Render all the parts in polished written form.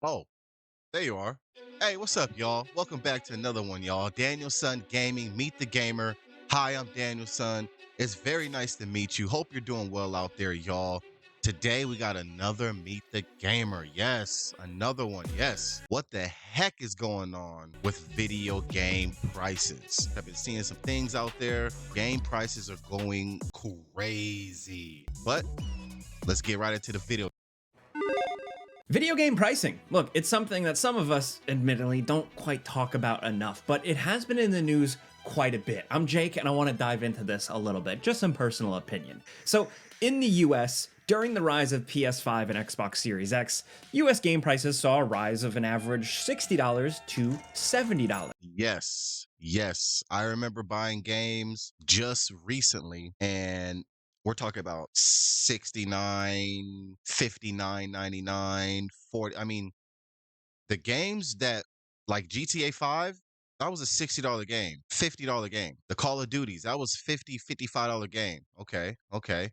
Oh, there you are. Hey, what's up, y'all? Welcome back to another one, y'all. Danielson Gaming, Meet the Gamer. Hi, I'm Danielson. It's very nice to meet you. Hope you're doing well out there, y'all. Today we got another Meet the Gamer. Yes, another one. Yes. What the heck is going on with video game prices? I've been seeing some things out there. Game prices are going crazy. But let's get right into the video. Video game pricing. Look, it's something that some of us, admittedly, don't quite talk about enough, but it has been in the news quite a bit. I'm Jake, and I want to dive into this a little bit, just some personal opinion. So, in the US, during the rise of PS5 and Xbox Series X, US game prices saw a rise of an average $60 to $70. Yes, yes. I remember buying games just recently, and we're talking about 69, 59.99, 40. I mean, the games that like GTA 5, that was a $60 game, $50 game. The Call of Duties, that was $55 game. Okay, okay.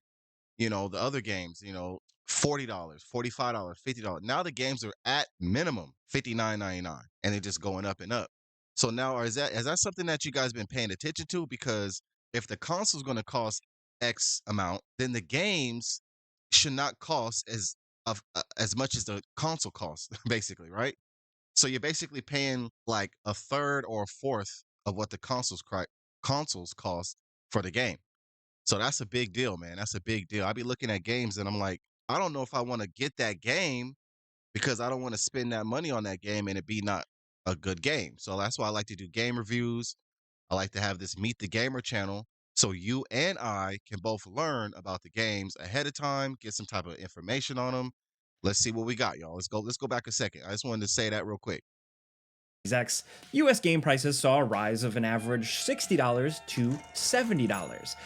The other games, $40, $45, $50. Now the games are at minimum 59.99, and they're just going up and up. So now is that something that you guys been paying attention to? Because if the console's going to cost X amount, then the games should not cost as much as the console costs, basically, right? So you're basically paying like a third or a fourth of what the consoles cost for the game. So that's a big deal, man. That's a big deal. I be looking at games and I'm like, I don't know if I want to get that game because I don't want to spend that money on that game and it be not a good game. So that's why I like to do game reviews. I like to have this Meet the Gamer channel so you and I can both learn about the games ahead of time, get some type of information on them. Let's see what we got, y'all. Let's go back a second. I just wanted to say that real quick. X, US game prices saw a rise of an average $60 to $70.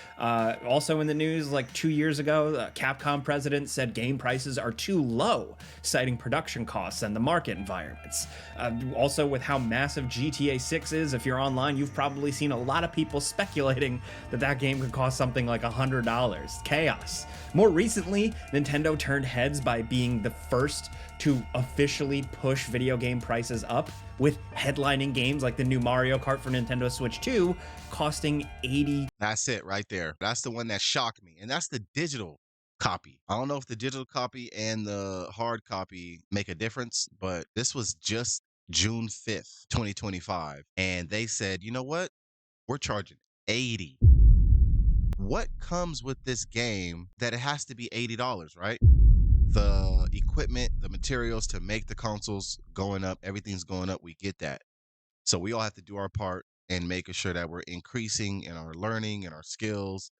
Also in the news, like 2 years ago, the Capcom president said game prices are too low, citing production costs and the market environments. Also, with how massive GTA 6 is, if you're online, you've probably seen a lot of people speculating that that game could cost something like $100. Chaos. More recently, Nintendo turned heads by being the first to officially push video game prices up, with headlining games like the new Mario Kart for Nintendo Switch 2 costing 80. That's it right there. That's the one that shocked me. And that's the digital copy. I don't know if the digital copy and the hard copy make a difference, but this was just June 5th, 2025. And they said, you know what? We're charging 80. What comes with this game that it has to be $80, right? The equipment, the materials to make the consoles going up, everything's going up. We get that. So we all have to do our part in making sure that we're increasing in our learning and our skills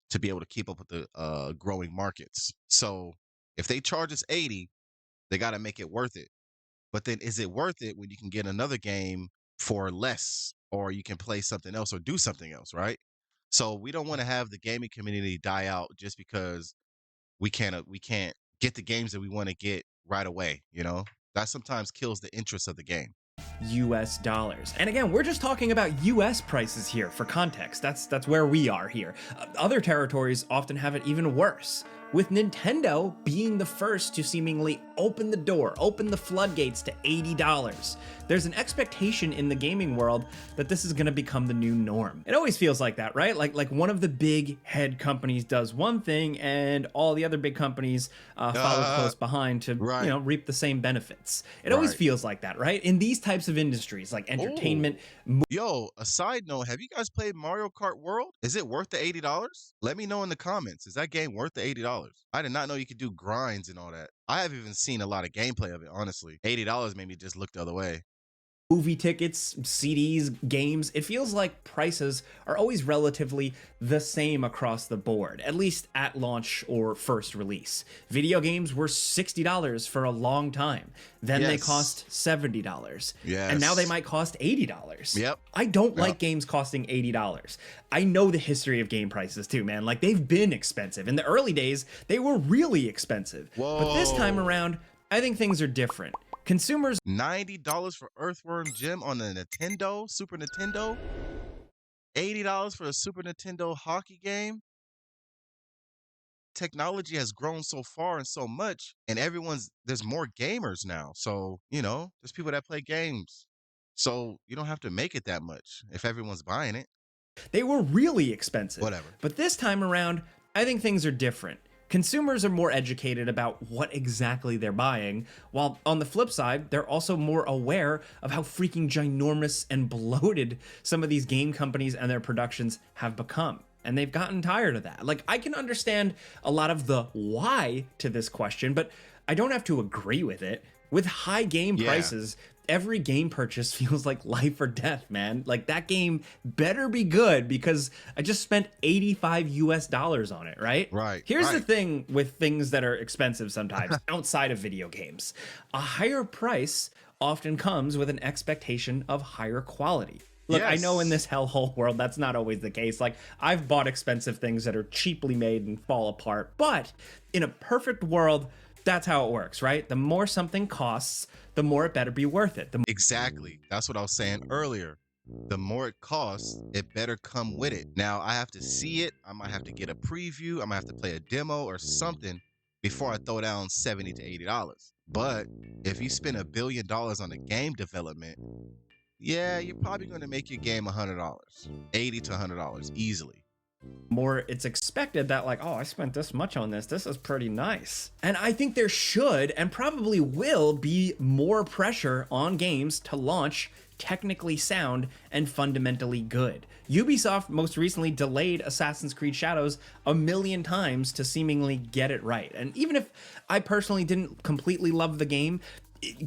to be able to keep up with the growing markets. So if they charge us 80, they got to make it worth it. But then is it worth it when you can get another game for less, or you can play something else or do something else, right? So we don't want to have the gaming community die out just because we can't get the games that we want to get right away, That sometimes kills the interest of the game. US dollars. And again, we're just talking about US prices here for context. That's where we are here. Other territories often have it even worse, with Nintendo being the first to seemingly open the door, open the floodgates to $80. There's an expectation in the gaming world that this is going to become the new norm. It always feels like that, right? Like one of the big head companies does one thing and all the other big companies follow close behind to, Right, reap the same benefits. It always right. feels like that, right? In these types of industries like entertainment. Oh, yo, a side note, have you guys played Mario Kart World? Is it worth the $80? Let me know in the comments. Is that game worth the $80? I did not know you could do grinds and all that. I haven't even seen a lot of gameplay of it, honestly. $80 made me just look the other way. Movie tickets, CDs, games, it feels like prices are always relatively the same across the board, at least at launch or first release. Video games were $60 for a long time. Then they Yes. cost $70. And now they Yes. might cost $80. Yep. I don't Yep. like games costing $80. I know the history of game prices too, man. Like, they've been expensive. In the early days, they were really expensive. But this time Whoa. around, I think things are different. Consumers $90 for Earthworm Jim on the Super Nintendo? $80 for a Super Nintendo hockey game? technology has grown so far and so much, and there's more gamers now. So, there's people that play games. So you don't have to make it that much if everyone's buying it. They were really expensive. Whatever. But this time around, I think things are different. Consumers are more educated about what exactly they're buying, while on the flip side, they're also more aware of how freaking ginormous and bloated some of these game companies and their productions have become. And they've gotten tired of that. Like, I can understand a lot of the why to this question, but I don't have to agree with it. With high game Yeah. prices, every game purchase feels like life or death, man. Like, that game better be good because I just spent 85 US dollars on it, right? Right. Here's the Right. thing with things that are expensive sometimes outside of video games. A higher price often comes with an expectation of higher quality. Look, I know in Yes. this hellhole world, that's not always the case. Like, I've bought expensive things that are cheaply made and fall apart, but in a perfect world, that's how it works, right? The more something costs, the more it better be worth it. Exactly. That's what I was saying earlier. The more it costs, it better come with it. Now I have to see it. I might have to get a preview. I might have to play a demo or something before I throw down $70 to $80. But if you spend $1 billion on a game development, yeah, you're probably going to make your game $100, $80 to $100 easily. More it's expected that, like, oh, I spent this much on this is pretty nice. And I think there should and probably will be more pressure on games to launch technically sound and fundamentally good. Ubisoft most recently delayed Assassin's Creed Shadows a million times to seemingly get it right. And even if I personally didn't completely love the game,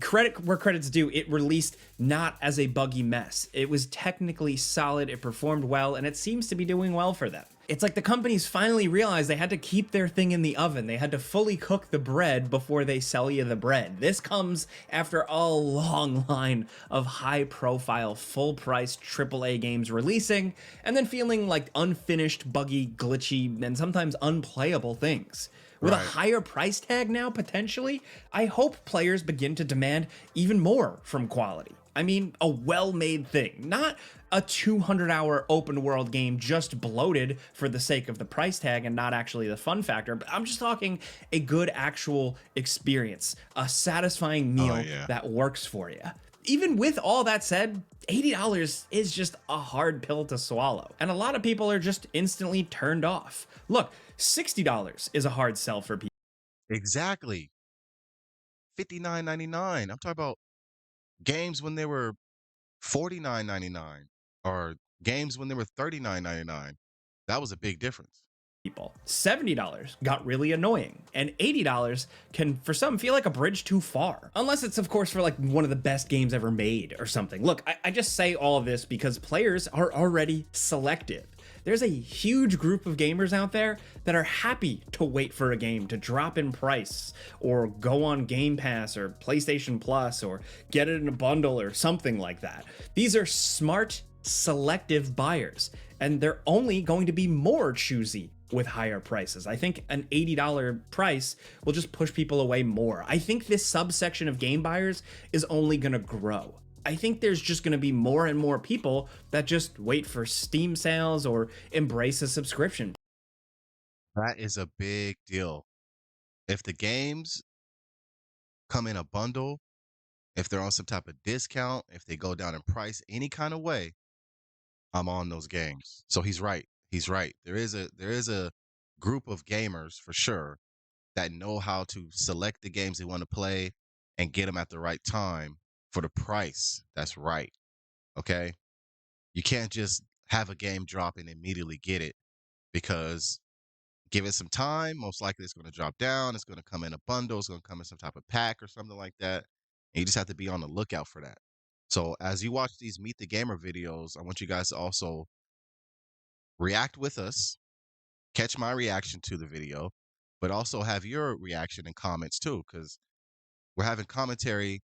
credit where credit's due, it released not as a buggy mess. It was technically solid, it performed well, and it seems to be doing well for them. It's like the companies finally realized they had to keep their thing in the oven. They had to fully cook the bread before they sell you the bread. This comes after a long line of high profile, full price AAA games releasing, and then feeling like unfinished, buggy, glitchy, and sometimes unplayable things. With a Right. higher price tag now, potentially, I hope players begin to demand even more from quality. I mean, a well-made thing, not a 200-hour open world game just bloated for the sake of the price tag and not actually the fun factor, but I'm just talking a good actual experience, a satisfying Oh, meal yeah. that works for you. Even with all that said, $80 is just a hard pill to swallow, and a lot of people are just instantly turned off. Look, $60 is a hard sell for people. Exactly. 59.99. I'm talking about games when they were 49.99 or games when they were 39.99. That was a big difference. $70 got really annoying, and $80 can, for some, feel like a bridge too far. Unless it's, of course, for like one of the best games ever made or something. Look, I just say all of this because players are already selective. There's a huge group of gamers out there that are happy to wait for a game to drop in price or go on Game Pass or PlayStation Plus or get it in a bundle or something like that. These are smart, selective buyers, and they're only going to be more choosy with higher prices. I think an $80 price will just push people away more. I think this subsection of game buyers is only going to grow. I think there's just going to be more and more people that just wait for Steam sales or embrace a subscription. That is a big deal. If the games come in a bundle, if they're on some type of discount, if they go down in price any kind of way, I'm on those games. So he's right. He's right. There is a group of gamers for sure that know how to select the games they want to play and get them at the right time for the price that's right. Okay? You can't just have a game drop and immediately get it because give it some time, most likely it's going to drop down, it's going to come in a bundle, it's going to come in some type of pack or something like that. And you just have to be on the lookout for that. So as you watch these Meet the Gamer videos, I want you guys to also react with us, catch my reaction to the video, but also have your reaction and comments too, because we're having commentary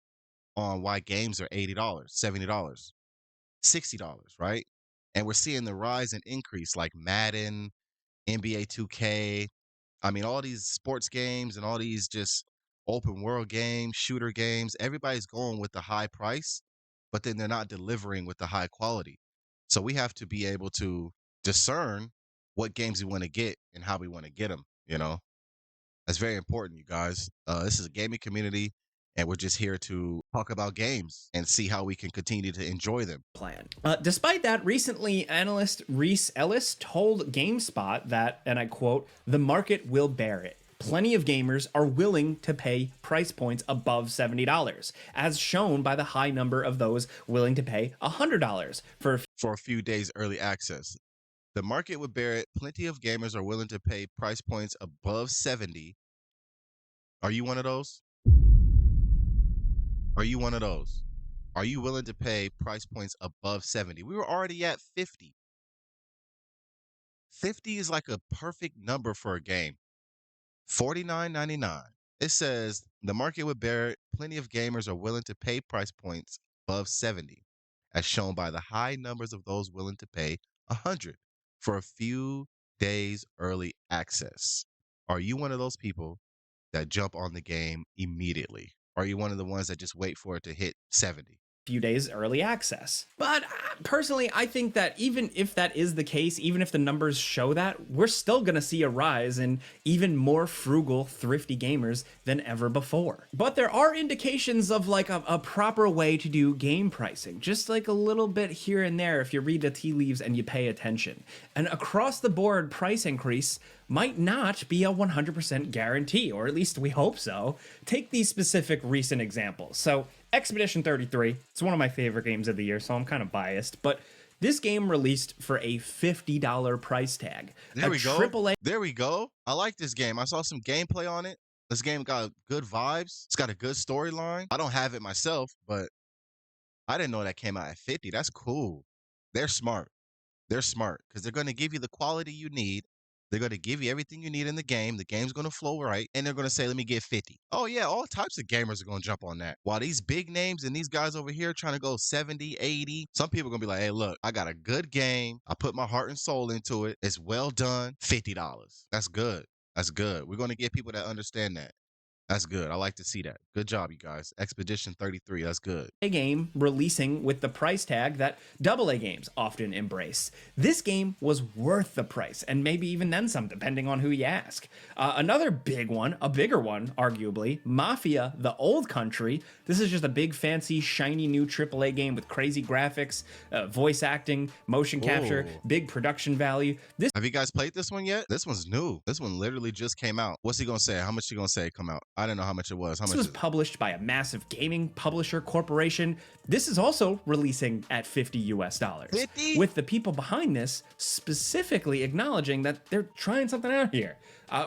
on why games are $80, $70, $60, right? And we're seeing the rise and increase like Madden, NBA 2K. I mean, all these sports games and all these just open world games, shooter games, everybody's going with the high price, but then they're not delivering with the high quality. So we have to be able to discern what games we want to get and how we want to get them, you know? That's very important, you guys. This is a gaming community, and we're just here to talk about games and see how we can continue to enjoy them. Plan. Despite that, recently analyst Reese Ellis told GameSpot that, and I quote, the market will bear it. Plenty of gamers are willing to pay price points above $70, as shown by the high number of those willing to pay $100 for For a few days early access, the market would bear it. Plenty of gamers are willing to pay price points above 70. Are you one of those? Are you one of those? Are you willing to pay price points above 70? We were already at 50. 50 is like a perfect number for a game. $49.99. It says the market would bear it. Plenty of gamers are willing to pay price points above 70, as shown by the high numbers of those willing to pay 100 for a few days early access. Are you one of those people that jump on the game immediately? Are you one of the ones that just wait for it to hit 70? few days early access. But personally, I think that even if that is the case, even if the numbers show that, we're still going to see a rise in even more frugal, thrifty gamers than ever before. But there are indications of like a proper way to do game pricing, just like a little bit here and there if you read the tea leaves and you pay attention. An across the board price increase might not be a 100% guarantee, or at least we hope so. Take these specific recent examples. So Expedition 33, it's one of my favorite games of the year, so I'm kind of biased, but this game released for a $50 price tag. There we go. AAA. There we go. I like this game. I saw some gameplay on it. This game got good vibes. It's got a good storyline. I don't have it myself, but I didn't know that came out at 50. That's cool. They're smart. They're smart because they're going to give you the quality you need. They're going to give you everything you need in the game. The game's going to flow right. And they're going to say, let me get 50. Oh, yeah. All types of gamers are going to jump on that. While these big names and these guys over here trying to go 70, 80, some people are going to be like, hey, look, I got a good game. I put my heart and soul into it. It's well done. $50. That's good. That's good. We're going to get people that understand that. That's good. I like to see that. Good job, you guys. Expedition 33. That's good. A game releasing with the price tag that AA games often embrace. This game was worth the price, and maybe even then some, depending on who you ask. Another big one, a bigger one, arguably, Mafia: The Old Country. This is just a big, fancy, shiny new AAA game with crazy graphics, voice acting, motion capture, big production value. Have you guys played this one yet? This one's new. This one literally just came out. What's he gonna say? How much he gonna say come out? I didn't know how much it was. How much was published by a massive gaming publisher corporation. This is also releasing at $50 US. 50? With the people behind this specifically acknowledging that they're trying something out here.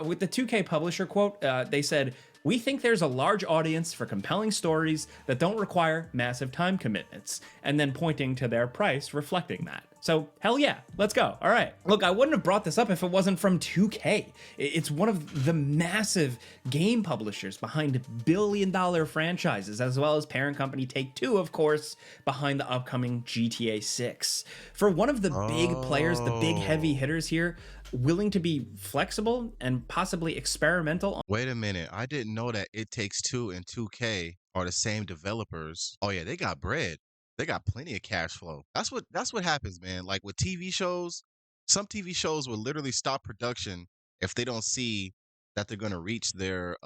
With the 2K publisher quote, they said, "We think there's a large audience for compelling stories that don't require massive time commitments," and then pointing to their price reflecting that. So hell yeah, let's go. All right. Look, I wouldn't have brought this up if it wasn't from 2K. It's one of the massive game publishers behind billion-dollar franchises, as well as parent company Take-Two, of course, behind the upcoming GTA 6. For one of the big players, the big heavy hitters here, willing to be flexible and possibly experimental. Wait a minute. I didn't know that It Takes Two and 2K are the same developers. Oh yeah, they got bread. They got plenty of cash flow. That's what happens, man. Like with TV shows, some TV shows will literally stop production if they don't see that they're going to reach their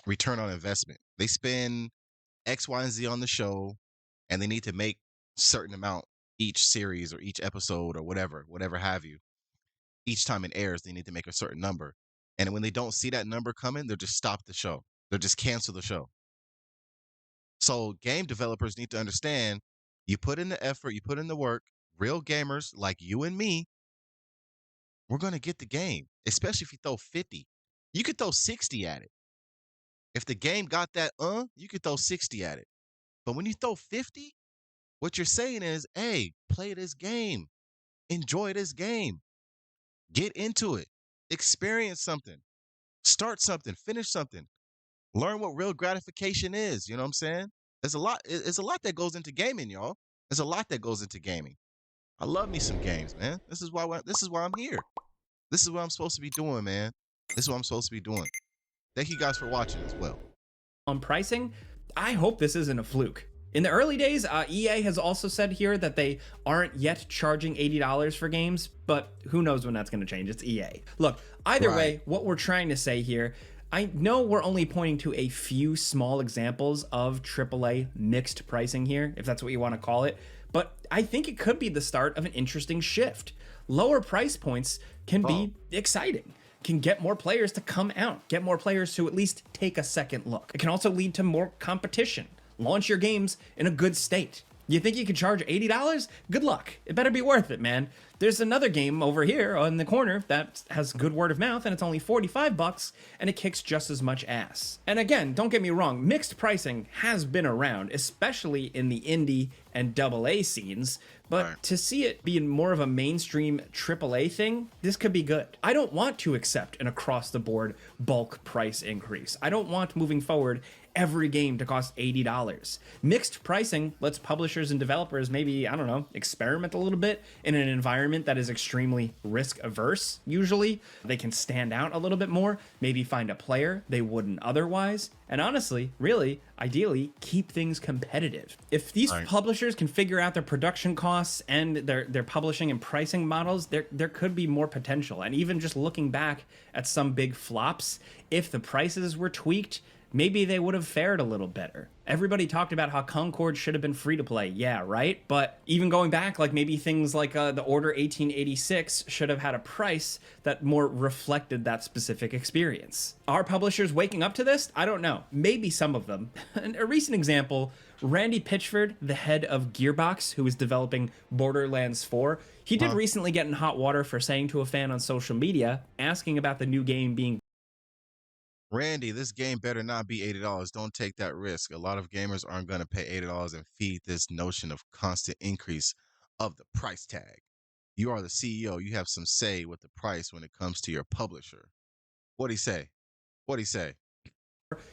return on investment. They spend X, Y, and Z on the show, and they need to make certain amount each series or each episode or whatever have you. Each time it airs, they need to make a certain number. And when they don't see that number coming, they'll just stop the show. They'll just cancel the show. So game developers need to understand, you put in the effort, you put in the work, real gamers like you and me, we're going to get the game, especially if you throw 50. You could throw 60 at it. If the game got that, you could throw 60 at it. But when you throw 50, what you're saying is, hey, play this game. Enjoy this game. Get into it. Experience something. Start something. Finish something. Learn what real gratification is. You know what I'm saying? There's a lot that goes into gaming, y'all. There's a lot that goes into gaming. I love me some games, man. This is why I'm here. This is what I'm supposed to be doing, man. This is what I'm supposed to be doing. Thank you guys for watching as well. On pricing, I hope this isn't a fluke. In the early days, EA has also said here that they aren't yet charging $80 for games, but who knows when that's going to change. It's EA. Look, either way, what we're trying to say here, I know we're only pointing to a few small examples of AAA mixed pricing here, if that's what you want to call it, but I think it could be the start of an interesting shift. Lower price points can Oh, be exciting, can get more players to come out, get more players to at least take a second look. It can also lead to more competition. Launch your games in a good state. You think you could charge $80? Good luck. It better be worth it, man. There's another game over here on the corner that has good word of mouth and it's only 45 bucks and it kicks just as much ass. And again, don't get me wrong, mixed pricing has been around, especially in the indie and AA scenes, right. but to see it being more of a mainstream AAA thing, this could be good. I don't want to accept an across the board bulk price increase. I don't want moving forward every game to cost $80. Mixed pricing lets publishers and developers maybe, I don't know, experiment a little bit in an environment that is extremely risk averse, usually. They can stand out a little bit more, maybe find a player they wouldn't otherwise, and honestly, really, ideally, keep things competitive. If these Right. publishers can figure out their production costs and their publishing and pricing models, there could be more potential. And even just looking back at some big flops, if the prices were tweaked, maybe they would have fared a little better. Everybody talked about how Concord should have been free to play. Yeah, right? But even going back, like maybe things like the Order 1886 should have had a price that more reflected that specific experience. Are publishers waking up to this? I don't know. Maybe some of them. And a recent example, Randy Pitchford, the head of Gearbox, who is developing Borderlands 4, he did Huh? recently get in hot water for saying to a fan on social media, asking about the new game being Randy, this game better not be $80. Don't take that risk. A lot of gamers aren't going to pay $80 and feed this notion of constant increase of the price tag. You are the CEO. You have some say with the price when it comes to your publisher. What'd he say? What'd he say?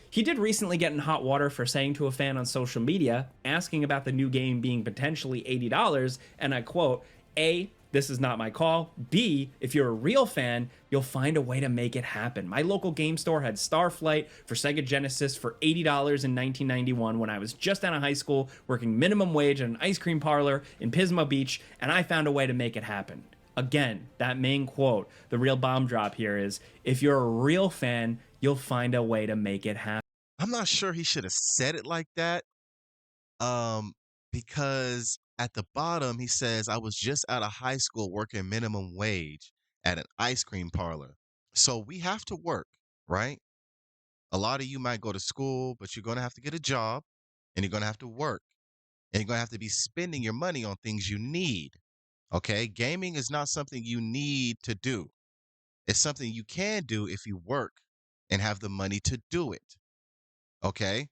He did recently get in hot water for saying to a fan on social media, asking about the new game being potentially $80, and I quote, A, this is not my call. B, if you're a real fan, you'll find a way to make it happen. My local game store had Starflight for Sega Genesis for $80 in 1991 when I was just out of high school, working minimum wage at an ice cream parlor in Pismo Beach, and I found a way to make it happen. Again, that main quote, the real bomb drop here is, if you're a real fan, you'll find a way to make it happen. I'm not sure he should have said it like that. Um, because at the bottom he says, I was just out of high school working minimum wage at an ice cream parlor. So we have to work, right? A lot of you might go to school, but you're going to have to get a job and you're going to have to work and you're going to have to be spending your money on things you need. Okay. Gaming is not something you need to do, it's something you can do if you work and have the money to do it. Okay.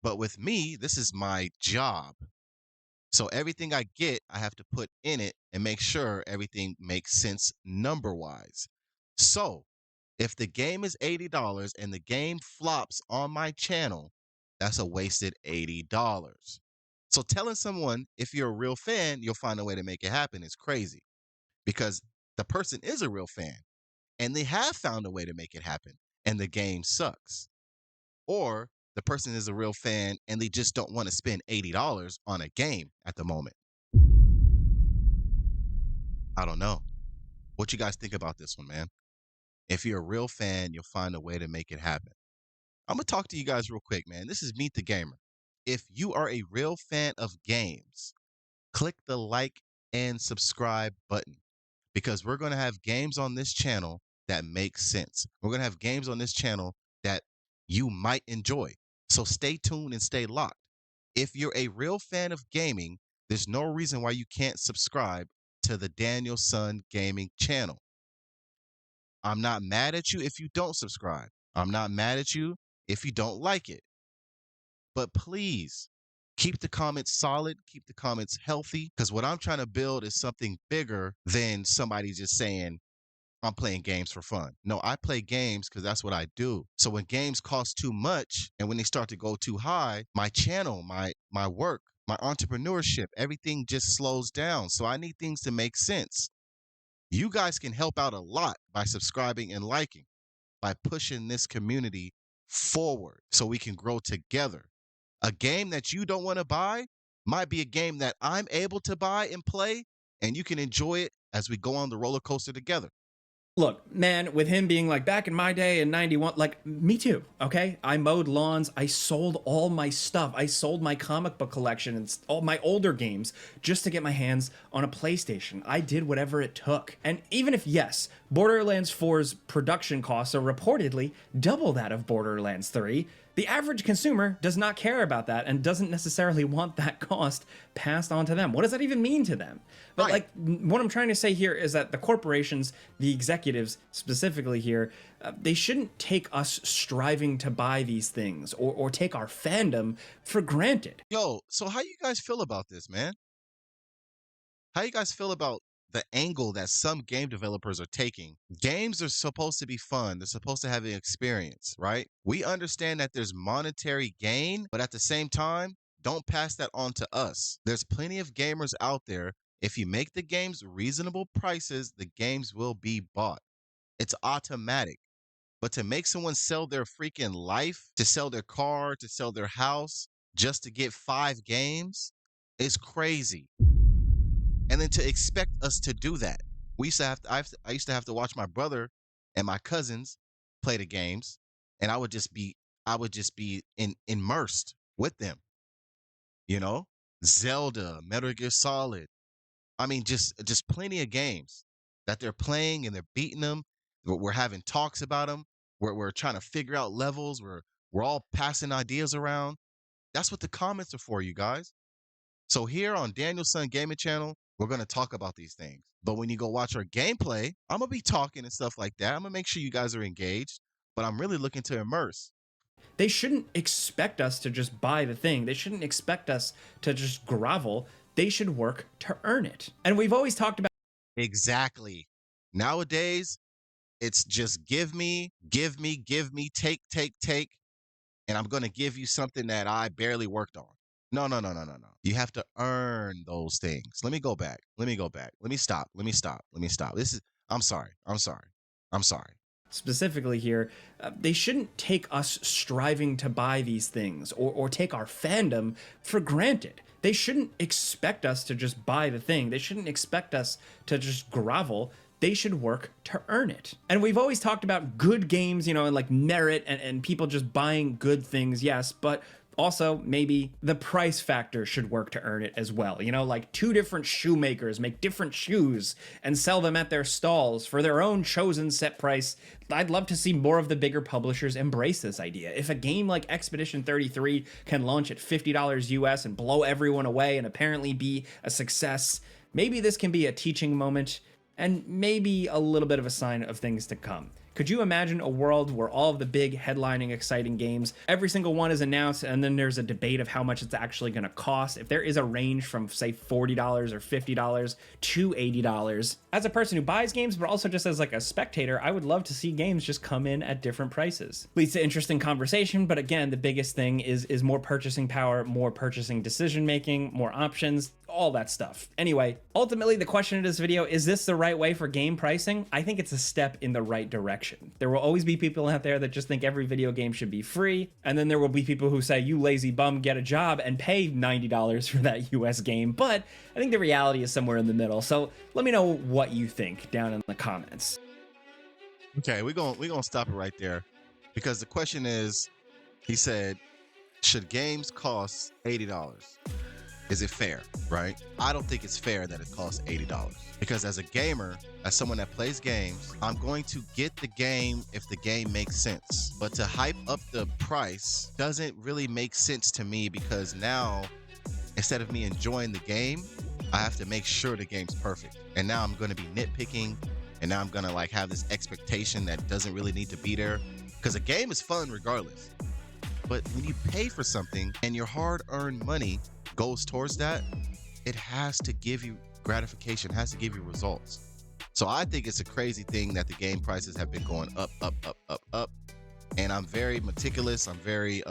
But with me, this is my job. So everything I get, I have to put in it and make sure everything makes sense number wise. So if the game is $80 and the game flops on my channel, that's a wasted $80. So telling someone if you're a real fan, you'll find a way to make it happen is crazy because the person is a real fan and they have found a way to make it happen and the game sucks. Or the person is a real fan and they just don't want to spend $80 on a game at the moment. I don't know. What you guys think about this one, man? If you're a real fan, you'll find a way to make it happen. I'm gonna talk to you guys real quick, man. This is Meet the Gamer. If you are a real fan of games, click the like and subscribe button because we're gonna have games on this channel that make sense. We're gonna have games on this channel that you might enjoy. So stay tuned and stay locked. If you're a real fan of gaming, there's no reason why you can't subscribe to the Danielson Gaming channel. I'm not mad at you if you don't subscribe. I'm not mad at you if you don't like it. But please keep the comments solid, keep the comments healthy, because what I'm trying to build is something bigger than somebody just saying, I'm playing games for fun. No, I play games because that's what I do. So when games cost too much and when they start to go too high, my channel, my work, my entrepreneurship, everything just slows down. So I need things to make sense. You guys can help out a lot by subscribing and liking, by pushing this community forward so we can grow together. A game that you don't want to buy might be a game that I'm able to buy and play, and you can enjoy it as we go on the roller coaster together. Look, man, with him being like back in my day in 91, like me too, okay? I mowed lawns, I sold all my stuff. I sold my comic book collection and all my older games just to get my hands on a PlayStation. I did whatever it took. And even if, yes, Borderlands 4's production costs are reportedly double that of Borderlands 3, the average consumer does not care about that and doesn't necessarily want that cost passed on to them. What does that even mean to them? But Right. like, what I'm trying to say here is that the corporations, the executives specifically here, they shouldn't take us striving to buy these things or take our fandom for granted. Yo, so how you guys feel about this, man? How you guys feel about the angle that some game developers are taking? Games are supposed to be fun. They're supposed to have an experience, right? We understand that there's monetary gain, but at the same time, don't pass that on to us. There's plenty of gamers out there. If you make the games reasonable prices, the games will be bought. It's automatic. But to make someone sell their freaking life, to sell their car, to sell their house, just to get 5 games is crazy. And then to expect us to do that. We used to have to, I used to have to watch my brother and my cousins play the games, and I would just be immersed with them, you know? Zelda, Metal Gear Solid. I mean, just plenty of games that they're playing and they're beating them. We're having talks about them. We're trying to figure out levels. We're all passing ideas around. That's what the comments are for, you guys. So here on Danielson Gaming Channel, we're gonna talk about these things. But when you go watch our gameplay, I'm gonna be talking and stuff like that. I'm gonna make sure you guys are engaged, but I'm really looking to immerse. They shouldn't expect us to just buy the thing. They shouldn't expect us to just grovel. They should work to earn it. And we've always talked about Exactly. Nowadays, it's just give me, take, and I'm gonna give you something that I barely worked on. No, no, no, no, no, no. You have to earn those things. Let me go back. Let me go back. Let me stop. Let me stop. Let me stop. This is I'm sorry. I'm sorry. I'm sorry. specifically here, they shouldn't take us striving to buy these things or take our fandom for granted. They shouldn't expect us to just buy the thing. They shouldn't expect us to just grovel. They should work to earn it. And we've always talked about good games, and like merit and people just buying good things, yes, but also, maybe the price factor should work to earn it as well. Like two different shoemakers make different shoes and sell them at their stalls for their own chosen set price. I'd love to see more of the bigger publishers embrace this idea. If a game like Expedition 33 can launch at $50 US and blow everyone away and apparently be a success, maybe this can be a teaching moment and maybe a little bit of a sign of things to come. Could you imagine a world where all of the big headlining exciting games, every single one is announced and then there's a debate of how much it's actually going to cost? If there is a range from say $40 or $50 to $80. As a person who buys games but also just as like a spectator, I would love to see games just come in at different prices. Leads to interesting conversation, but again, the biggest thing is more purchasing power, more purchasing decision making, more options, all that stuff. Anyway, ultimately the question of this video, is this the right way for game pricing? I think it's a step in the right direction. There will always be people out there that just think every video game should be free, and then there will be people who say, you lazy bum, get a job and pay $90 for that US game. But I think the reality is somewhere in the middle. So let me know what you think down in the comments. Okay, we're gonna stop it right there. Because the question is, he said, should games cost $80? Is it fair, right? I don't think it's fair that it costs $80 because as a gamer, as someone that plays games, I'm going to get the game if the game makes sense. But to hype up the price doesn't really make sense to me because now, instead of me enjoying the game, I have to make sure the game's perfect. And now I'm going to be nitpicking and now I'm going to like have this expectation that doesn't really need to be there because a game is fun regardless. But when you pay for something and your hard-earned money goes towards that, it has to give you gratification, has to give you results. So I think it's a crazy thing that the game prices have been going up, up, up, up, up. And I'm very meticulous. I'm very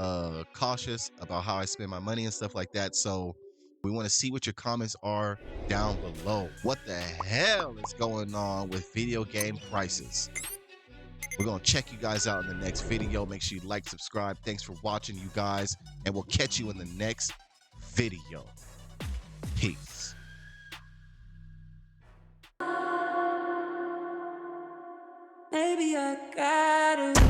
cautious about how I spend my money and stuff like that. So we want to see what your comments are down below. What the hell is going on with video game prices? We're going to check you guys out in the next video. Make sure you like, subscribe. Thanks for watching, you guys. And we'll catch you in the next video. Peace. baby, I gotta